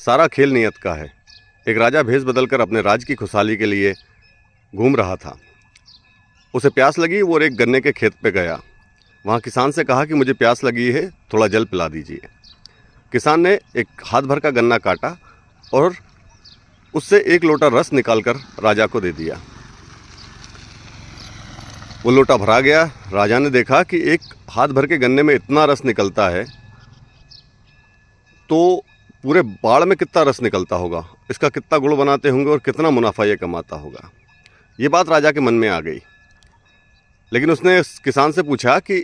सारा खेल नियत का है। एक राजा भेष बदलकर अपने राज्य की खुशहाली के लिए घूम रहा था। उसे प्यास लगी, वो एक गन्ने के खेत पे गया। वहाँ किसान से कहा कि मुझे प्यास लगी है, थोड़ा जल पिला दीजिए। किसान ने एक हाथ भर का गन्ना काटा और उससे एक लोटा रस निकालकर राजा को दे दिया। वो लोटा भरा गया। राजा ने देखा कि एक हाथ भर के गन्ने में इतना रस निकलता है तो पूरे बाड़ में कितना रस निकलता होगा, इसका कितना गुड़ बनाते होंगे और कितना मुनाफा ये कमाता होगा। ये बात राजा के मन में आ गई। लेकिन उसने किसान से पूछा कि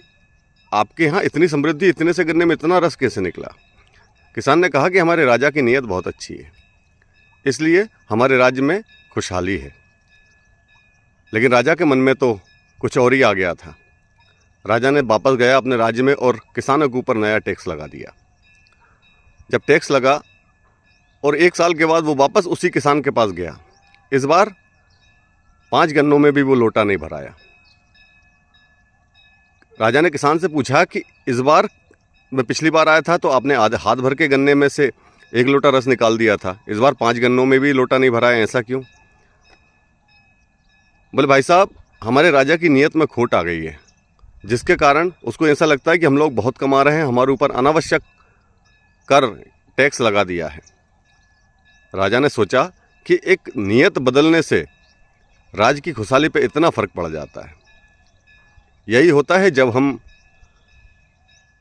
आपके यहाँ इतनी समृद्धि, इतने से गन्ने में इतना रस कैसे निकला। किसान ने कहा कि हमारे राजा की नीयत बहुत अच्छी है, इसलिए हमारे राज्य में खुशहाली है। लेकिन राजा के मन में तो कुछ और ही आ गया था। राजा ने वापस गया अपने राज्य में और किसानों के ऊपर नया टैक्स लगा दिया। जब टैक्स लगा और 1 साल के बाद वो वापस उसी किसान के पास गया। इस बार 5 गन्नों में भी वो लोटा नहीं भराया। राजा ने किसान से पूछा कि इस बार, मैं पिछली बार आया था तो आपने आधे हाथ भर के गन्ने में से 1 लोटा रस निकाल दिया था, इस बार 5 गन्नों में भी लोटा नहीं भराया, ऐसा क्यों? बोले भाई साहब, हमारे राजा की नीयत में खोट आ गई है, जिसके कारण उसको ऐसा लगता है कि हम लोग बहुत कमा रहे हैं, हमारे ऊपर अनावश्यक कर टैक्स लगा दिया है। राजा ने सोचा कि एक नीयत बदलने से राज्य की खुशहाली पे इतना फ़र्क पड़ जाता है। यही होता है जब हम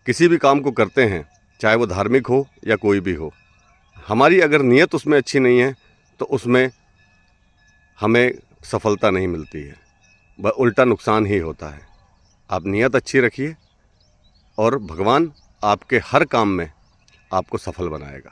किसी भी काम को करते हैं, चाहे वो धार्मिक हो या कोई भी हो, हमारी अगर नीयत उसमें अच्छी नहीं है तो उसमें हमें सफलता नहीं मिलती है, वह उल्टा नुकसान ही होता है। आप नीयत अच्छी रखिए और भगवान आपके हर काम में आपको सफल बनाएगा।